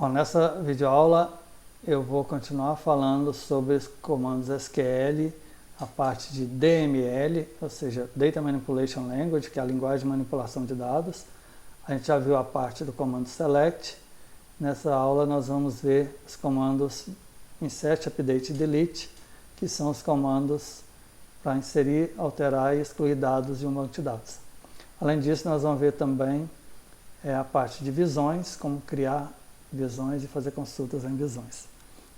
Bom, nessa videoaula eu vou continuar falando sobre os comandos SQL, a parte de DML, ou seja, Data Manipulation Language, que é a linguagem de manipulação de dados. A gente já viu a parte do comando select. Nessa aula nós vamos ver os comandos insert, update e delete, que são os comandos para inserir, alterar e excluir dados de um banco de dados. Além disso, nós vamos ver também a parte de visões, como criar visões e fazer consultas em visões.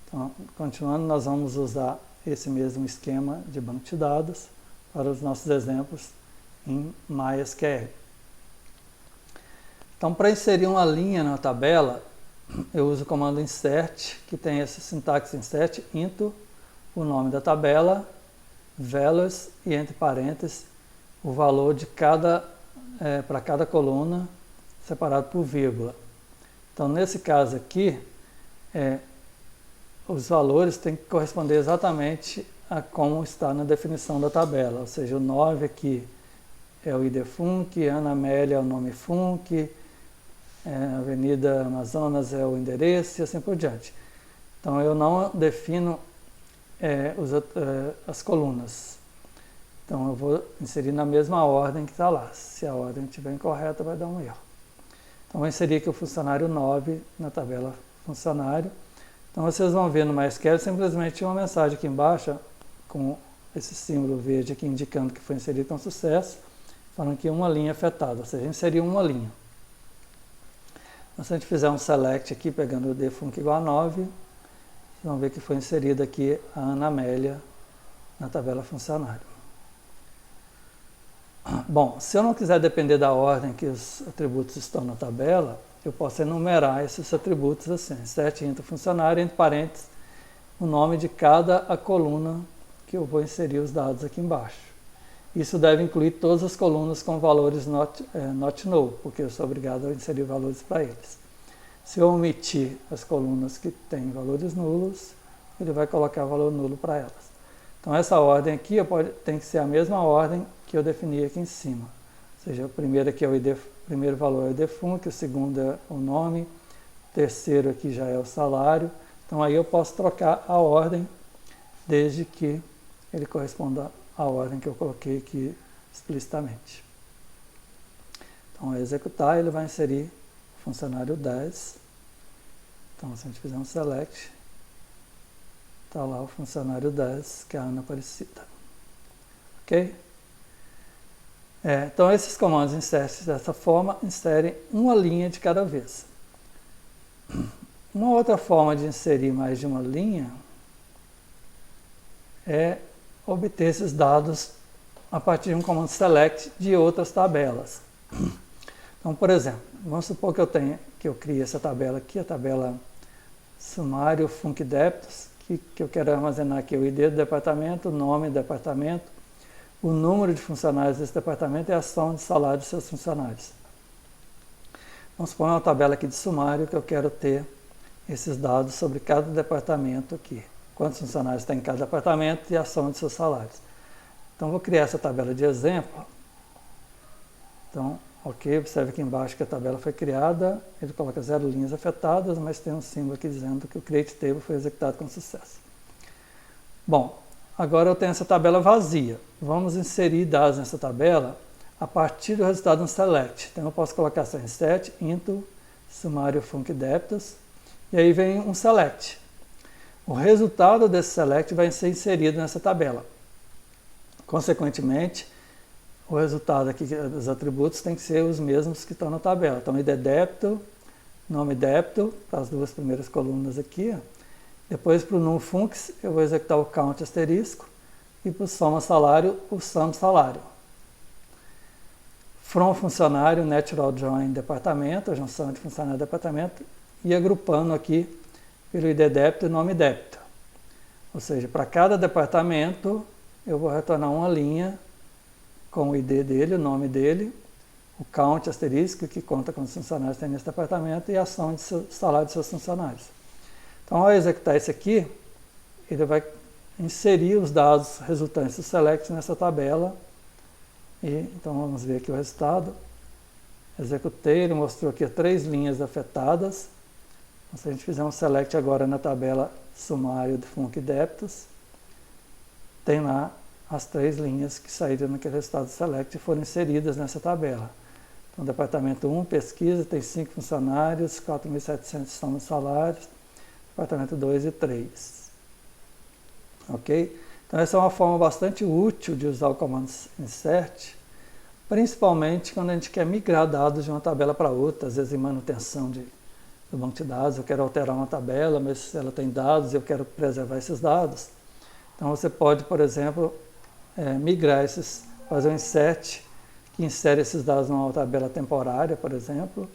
Então, continuando, nós vamos usar esse mesmo esquema de banco de dados para os nossos exemplos em MySQL. Então, para inserir uma linha na tabela, eu uso o comando insert, que tem essa sintaxe insert into, o nome da tabela, values e entre parênteses o valor de para cada coluna, separado por vírgula. Então, nesse caso aqui, os valores têm que corresponder exatamente a como está na definição da tabela, ou seja, o 9 aqui é o ID Func, Ana Amélia é o nome Func, Avenida Amazonas é o endereço e assim por diante. Então, eu não defino as colunas. Então, eu vou inserir na mesma ordem que está lá. Se a ordem estiver incorreta, vai dar um erro. Então, vou inserir aqui o funcionário 9 na tabela funcionário. Então, vocês vão ver no MySQL simplesmente uma mensagem aqui embaixo, com esse símbolo verde aqui indicando que foi inserido com sucesso, falando que uma linha afetada, ou seja, inseriu uma linha. Então, se a gente fizer um select aqui, pegando o dfunc igual a 9, vocês vão ver que foi inserida aqui a Ana Amélia na tabela funcionário. Bom, se eu não quiser depender da ordem que os atributos estão na tabela, eu posso enumerar esses atributos assim, insert into funcionário, entre parênteses, o nome de cada coluna que eu vou inserir os dados aqui embaixo. Isso deve incluir todas as colunas com valores not null, porque eu sou obrigado a inserir valores para eles. Se eu omitir as colunas que têm valores nulos, ele vai colocar valor nulo para elas. Então, essa ordem aqui tem que ser a mesma ordem que eu defini aqui em cima. Ou seja, o primeiro aqui é o primeiro valor é o ID Func, o segundo é o nome, o terceiro aqui já é o salário. Então, aí eu posso trocar a ordem, desde que ele corresponda à ordem que eu coloquei aqui explicitamente. Então, ao executar, ele vai inserir o funcionário 10. Então, se a gente fizer um select, está lá o funcionário 10, que é a Ana Aparecida. Ok? Então, esses comandos insert dessa forma, inserem uma linha de cada vez. Uma outra forma de inserir mais de uma linha é obter esses dados a partir de um comando select de outras tabelas. Então, por exemplo, vamos supor que eu crie essa tabela aqui, a tabela sumário Func Débitos, que eu quero armazenar aqui o ID do departamento, o nome do departamento, o número de funcionários desse departamento e a soma de salário dos seus funcionários. Vamos supor uma tabela aqui de sumário que eu quero ter esses dados sobre cada departamento aqui. Quantos funcionários tem em cada departamento e a soma de seus salários. Então, vou criar essa tabela de exemplo. Então, ok, observe aqui embaixo que a tabela foi criada, ele coloca 0 linhas afetadas, mas tem um símbolo aqui dizendo que o Create Table foi executado com sucesso. Bom, agora eu tenho essa tabela vazia. Vamos inserir dados nessa tabela a partir do resultado no select. Então, eu posso colocar essa insert into sumário Func Débitos, e aí vem um select. O resultado desse select vai ser inserido nessa tabela. Consequentemente, o resultado aqui dos atributos tem que ser os mesmos que estão na tabela. Então, ID débito, nome débito, para as duas primeiras colunas aqui. Depois, para o num func, eu vou executar o count asterisco. E para o soma salário, o sum salário. From funcionário, natural join departamento, a junção de funcionário e departamento. E agrupando aqui pelo ID débito e nome débito. Ou seja, para cada departamento, eu vou retornar uma linha com o ID dele, o nome dele, o count asterisco, que conta quantos funcionários tem nesse departamento, e a ação de salário de seus funcionários. Então, ao executar esse aqui, ele vai inserir os dados resultantes do select nessa tabela. Então, vamos ver aqui o resultado. Executei, ele mostrou aqui 3 linhas afetadas. Então, se a gente fizer um select agora na tabela sumário de func débitos, tem lá as 3 linhas que saíram naquele resultado select e foram inseridas nessa tabela. Então, departamento 1, pesquisa, tem 5 funcionários, 4.700 estão nos salários, departamento 2 e 3. Ok? Então, essa é uma forma bastante útil de usar o comando insert, principalmente quando a gente quer migrar dados de uma tabela para outra, às vezes em manutenção do banco de dados, eu quero alterar uma tabela, mas ela tem dados e eu quero preservar esses dados. Então, você pode, por exemplo, migrar fazer um insert, que insere esses dados numa tabela temporária, por exemplo,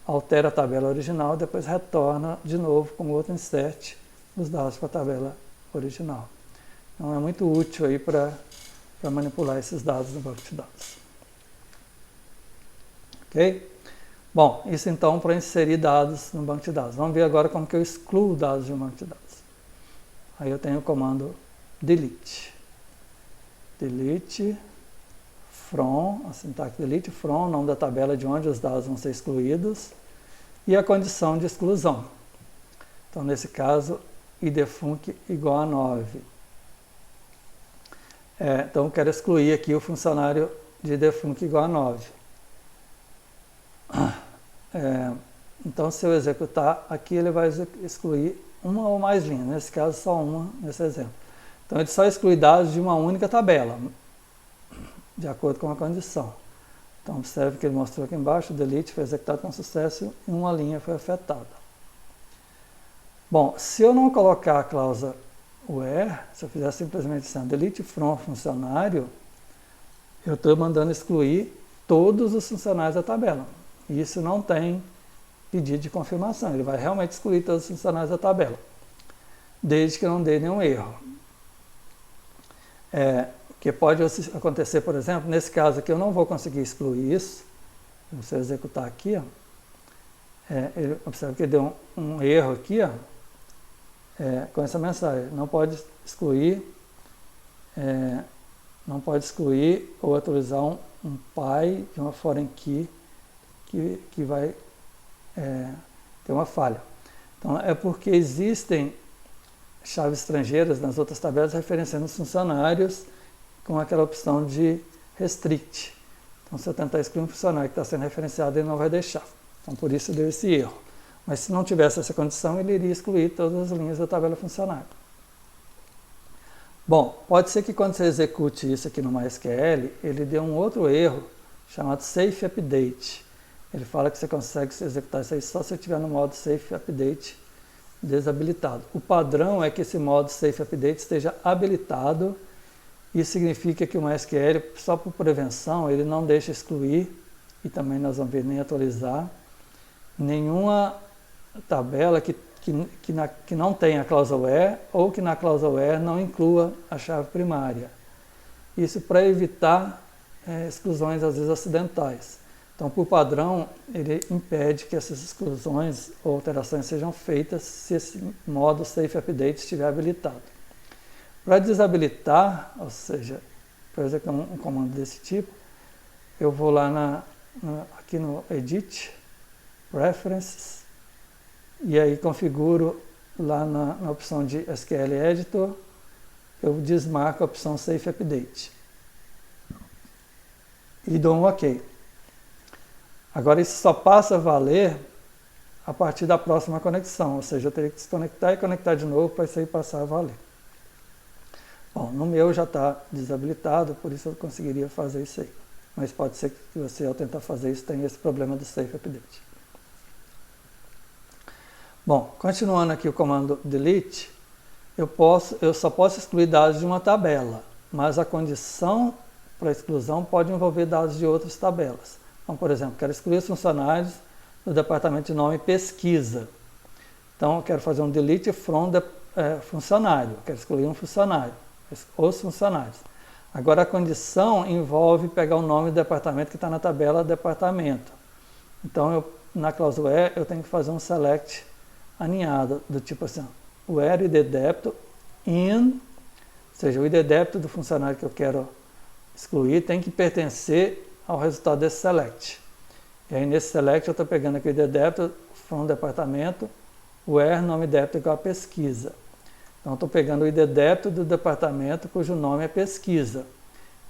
altera a tabela original, depois retorna de novo como outro insert os dados para a tabela original. Então é muito útil aí para manipular esses dados no banco de dados. Ok? Bom, isso então para inserir dados no banco de dados. Vamos ver agora como que eu excluo dados de um banco de dados. Aí eu tenho o comando delete. Delete from, a sintaxe delete from, nome da tabela de onde os dados vão ser excluídos, e a condição de exclusão. Então, nesse caso, idfunc igual a 9. Então, eu quero excluir aqui o funcionário de idfunc igual a 9. Então, se eu executar aqui, ele vai excluir uma ou mais linhas, nesse caso, só uma, nesse exemplo. Então, ele só exclui dados de uma única tabela, de acordo com a condição. Então, observe que ele mostrou aqui embaixo, o delete foi executado com sucesso e uma linha foi afetada. Bom, se eu não colocar a cláusula where, se eu fizer simplesmente assim, delete from funcionário, eu estou mandando excluir todos os funcionários da tabela. E isso não tem pedido de confirmação, ele vai realmente excluir todos os funcionários da tabela, desde que não dê nenhum erro. Que pode acontecer, por exemplo, nesse caso aqui eu não vou conseguir excluir isso. Se eu executar aqui, ó, observe que deu um erro aqui, ó, com essa mensagem. Não pode excluir ou atualizar um pai de uma foreign key que vai ter uma falha. Então é porque existem chaves estrangeiras nas outras tabelas referenciando os funcionários com aquela opção de restrict. Então, se eu tentar excluir um funcionário que está sendo referenciado, ele não vai deixar. Então, por isso deu esse erro. Mas se não tivesse essa condição, ele iria excluir todas as linhas da tabela funcionário. Bom, pode ser que quando você execute isso aqui no MySQL, ele dê um outro erro chamado Safe Update. Ele fala que você consegue executar isso aí só se estiver no modo Safe Update desabilitado. O padrão é que esse modo Safe Update esteja habilitado. Isso significa que o MySQL, só por prevenção, ele não deixa excluir, e também nós vamos ver nem atualizar, nenhuma tabela que não tenha a cláusula where ou que na cláusula where não inclua a chave primária. Isso para evitar exclusões, às vezes, acidentais. Então, por padrão, ele impede que essas exclusões ou alterações sejam feitas se esse modo Safe Update estiver habilitado. Para desabilitar, ou seja, para executar um comando desse tipo, eu vou lá aqui no Edit, Preferences, e aí configuro lá na opção de SQL Editor, eu desmarco a opção Safe Update. E dou um OK. Agora isso só passa a valer a partir da próxima conexão, ou seja, eu teria que desconectar e conectar de novo para isso aí passar a valer. Bom, no meu já está desabilitado, por isso eu conseguiria fazer isso aí. Mas pode ser que você, ao tentar fazer isso, tenha esse problema do Safe Update. Bom, continuando aqui o comando delete, eu só posso excluir dados de uma tabela, mas a condição para exclusão pode envolver dados de outras tabelas. Então, por exemplo, quero excluir os funcionários do departamento de nome pesquisa. Então, eu quero fazer um delete from funcionário, quero excluir um funcionário. Os funcionários. Agora a condição envolve pegar o nome do departamento que está na tabela departamento. Então na cláusula where eu tenho que fazer um select aninhado, do tipo assim, where id débito in, ou seja, o id débito do funcionário que eu quero excluir tem que pertencer ao resultado desse select. E aí nesse select eu estou pegando aqui o id débito from departamento where nome débito igual a pesquisa. Então, estou pegando o ID débito do departamento cujo nome é pesquisa.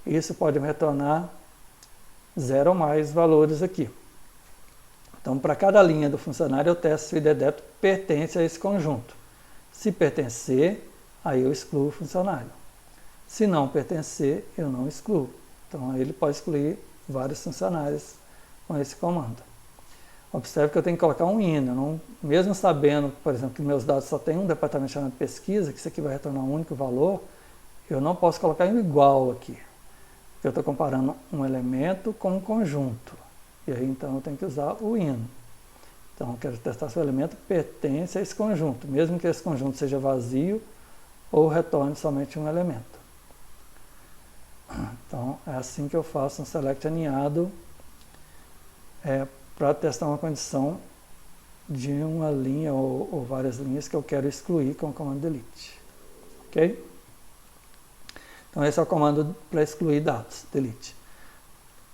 Isso pode me retornar 0 ou mais valores aqui. Então, para cada linha do funcionário, eu testo se o ID débito pertence a esse conjunto. Se pertencer, aí eu excluo o funcionário. Se não pertencer, eu não excluo. Então, aí ele pode excluir vários funcionários com esse comando. Observe que eu tenho que colocar um INO, mesmo sabendo, por exemplo, que meus dados só tem um departamento chamado pesquisa, que isso aqui vai retornar um único valor, eu não posso colocar um igual aqui, porque eu estou comparando um elemento com um conjunto. E aí, então, eu tenho que usar o INO. Então, eu quero testar se o elemento pertence a esse conjunto, mesmo que esse conjunto seja vazio ou retorne somente um elemento. Então, é assim que eu faço um select aninhado para testar uma condição de uma linha ou várias linhas que eu quero excluir com o comando delete. Ok? Então, esse é o comando para excluir dados, delete.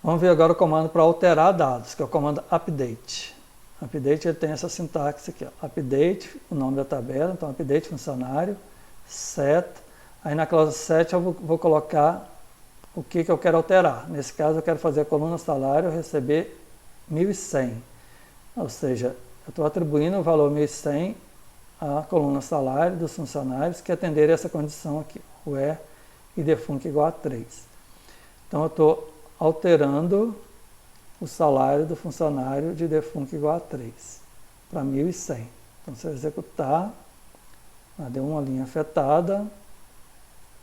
Vamos ver agora o comando para alterar dados, que é o comando update. Update ele tem essa sintaxe aqui, ó. Update, o nome da tabela, então update funcionário, set. Aí na cláusula set eu vou colocar o que eu quero alterar. Nesse caso eu quero fazer a coluna salário receber 1.100. Ou seja, eu estou atribuindo o valor 1.100 à coluna salário dos funcionários que atenderem essa condição aqui, where idfunc igual a 3. Então eu estou alterando o salário do funcionário de idfunc igual a 3 para 1.100. Então se eu executar, deu uma linha afetada.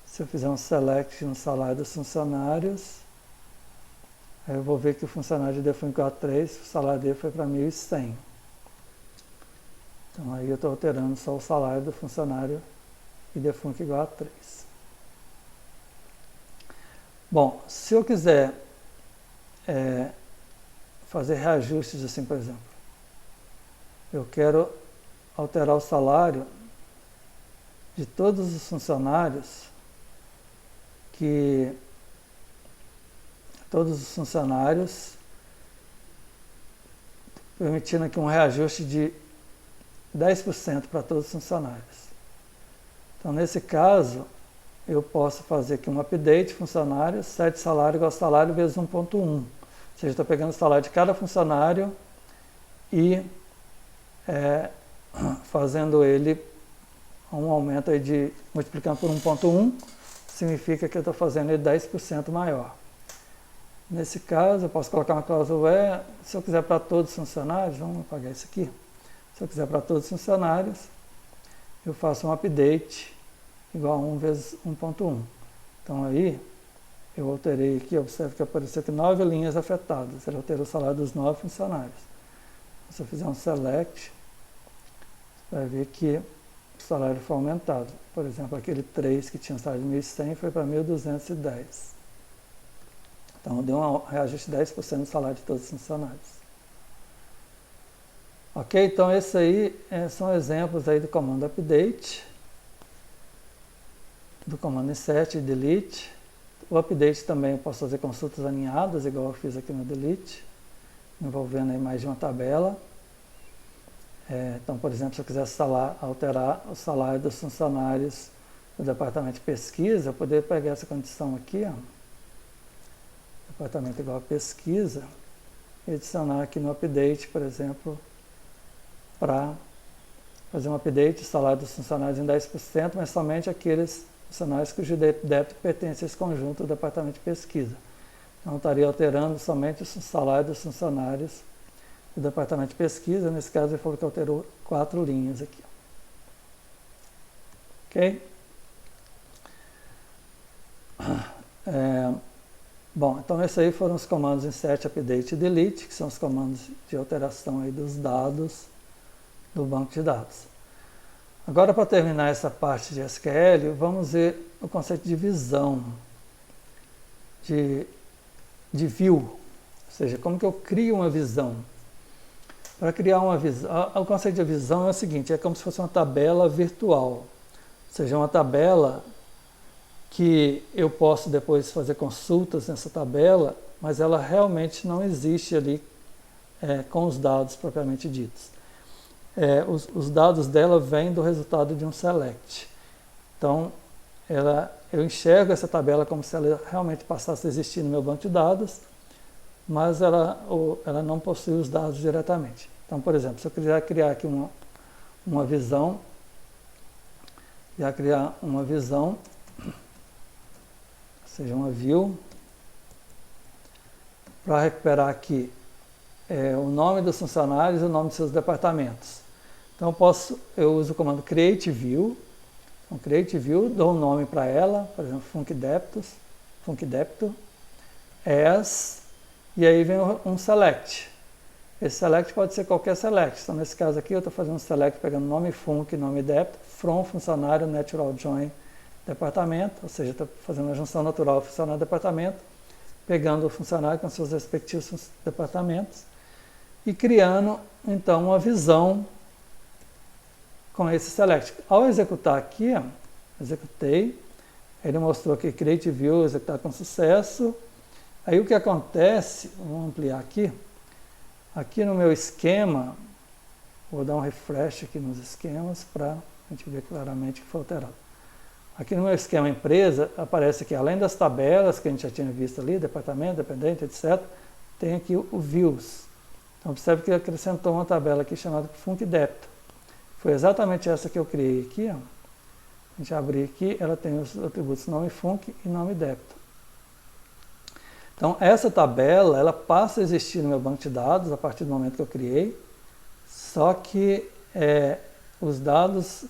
Se eu fizer um select no salário dos funcionários, aí eu vou ver que o funcionário de idfunc igual a 3, o salário dele foi para 1.100. Então aí eu estou alterando só o salário do funcionário idfunc igual a 3. Bom, se eu quiser fazer reajustes assim, por exemplo, eu quero alterar o salário de todos os funcionários permitindo aqui um reajuste de 10% para todos os funcionários. Então, nesse caso, eu posso fazer aqui um update funcionário, set salário igual a salário vezes 1.1. Ou seja, estou pegando o salário de cada funcionário e fazendo ele um aumento aí de, multiplicando por 1.1, significa que eu estou fazendo ele 10% maior. Nesse caso, eu posso colocar uma cláusula se eu quiser para todos os funcionários, vamos apagar isso aqui. Se eu quiser para todos os funcionários, eu faço um update igual a 1 vezes 1.1. Então aí, eu alterei aqui, observe que apareceu aqui 9 linhas afetadas. Ele alterou o salário dos 9 funcionários. Se eu fizer um select, você vai ver que o salário foi aumentado. Por exemplo, aquele 3 que tinha salário de 1.100 foi para 1.210. Então, deu um reajuste de 10% no salário de todos os funcionários. Ok? Então, esses aí são exemplos aí do comando update, do comando insert e delete. O update também eu posso fazer consultas alinhadas, igual eu fiz aqui no delete, envolvendo aí mais de uma tabela. Então, por exemplo, se eu quiser alterar o salário dos funcionários do departamento de pesquisa, eu poderia pegar essa condição aqui, ó, departamento igual a pesquisa, e adicionar aqui no update, por exemplo, para fazer um update do salário dos funcionários em 10%, mas somente aqueles funcionários cujo débito pertence a esse conjunto do departamento de pesquisa. Então, eu estaria alterando somente o salário dos funcionários do departamento de pesquisa. Nesse caso, ele falou que alterou 4 linhas aqui. Ok? Bom, então esses aí foram os comandos insert, update e delete, que são os comandos de alteração aí dos dados do banco de dados. Agora, para terminar essa parte de SQL, vamos ver o conceito de visão, de view, ou seja, como que eu crio uma visão. Para criar uma visão, o conceito de visão é o seguinte, é como se fosse uma tabela virtual, ou seja, uma tabela que eu posso depois fazer consultas nessa tabela, mas ela realmente não existe ali com os dados propriamente ditos. os dados dela vêm do resultado de um select. Então, eu enxergo essa tabela como se ela realmente passasse a existir no meu banco de dados, mas ela não possui os dados diretamente. Então, por exemplo, se eu quiser criar aqui uma visão, ou seja, uma view, para recuperar aqui o nome dos funcionários e o nome de seus departamentos. Então eu uso o comando create view. Então, create view, dou um nome para ela, por exemplo, funcdebtor, as, e aí vem um select. Esse select pode ser qualquer select. Então, nesse caso aqui, eu estou fazendo um select pegando nome func e nome debtor, from funcionário natural join departamento, ou seja, estou fazendo a junção natural funcionário departamento, pegando o funcionário com seus respectivos departamentos e criando, então, uma visão com esse select. Ao executar aqui, executei, ele mostrou que create view, executar com sucesso. Aí o que acontece, vamos ampliar aqui, aqui no meu esquema, vou dar um refresh aqui nos esquemas para a gente ver claramente que foi alterado. Aqui no meu esquema empresa, aparece aqui, além das tabelas que a gente já tinha visto ali, departamento, dependente, etc., tem aqui o views. Então observe que acrescentou uma tabela aqui chamada funcdebtor. Foi exatamente essa que eu criei aqui. Ó. A gente abrir aqui, ela tem os atributos nome func e nome debtor. Então essa tabela, ela passa a existir no meu banco de dados a partir do momento que eu criei, só que os dados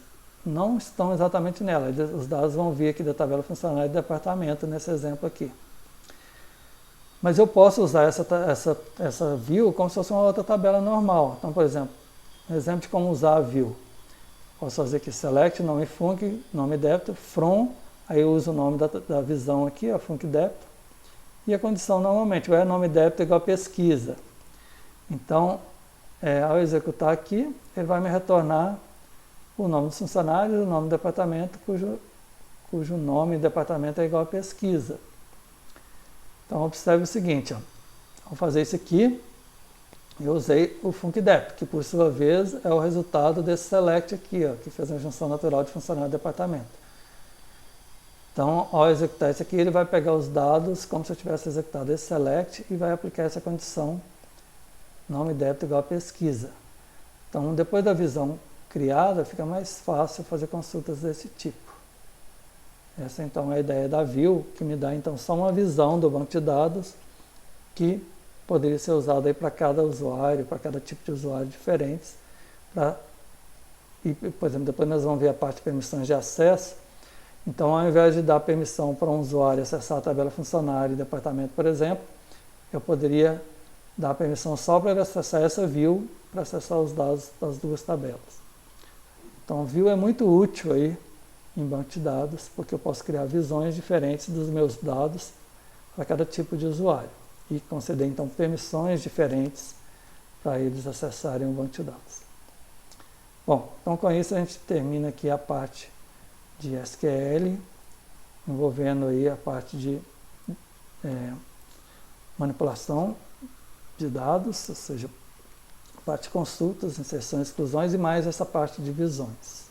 não estão exatamente nela. Os dados vão vir aqui da tabela funcionário de departamento, nesse exemplo aqui. Mas eu posso usar essa view como se fosse uma outra tabela normal. Então, por exemplo, um exemplo de como usar a view. Posso fazer aqui select, nome func, nome debtor, from, aí eu uso o nome da visão aqui, a func debtor, e a condição normalmente, o nome debtor igual a pesquisa. Então, ao executar aqui, ele vai me retornar o nome dos funcionários, o nome do departamento, cujo nome do departamento é igual a pesquisa. Então, observe o seguinte, ó. Ao fazer isso aqui, eu usei o funcdebtor, que por sua vez é o resultado desse select aqui, ó, que fez a junção natural de funcionário do departamento. Então, ao executar isso aqui, ele vai pegar os dados como se eu tivesse executado esse select e vai aplicar essa condição nome debtor igual a pesquisa. Então, depois da visão criada, fica mais fácil fazer consultas desse tipo. Essa então é a ideia da view, que me dá então só uma visão do banco de dados que poderia ser usada aí para cada usuário, para cada tipo de usuário diferentes. Por exemplo, depois nós vamos ver a parte de permissões de acesso. Então, ao invés de dar permissão para um usuário acessar a tabela funcionário e departamento, por exemplo, eu poderia dar permissão só para ele acessar essa view, para acessar os dados das duas tabelas. Então, a view é muito útil aí em banco de dados, porque eu posso criar visões diferentes dos meus dados para cada tipo de usuário e conceder, então, permissões diferentes para eles acessarem o banco de dados. Bom, então com isso a gente termina aqui a parte de SQL, envolvendo aí a parte de manipulação de dados, ou seja, a parte de consultas, inserções, exclusões e mais essa parte de visões.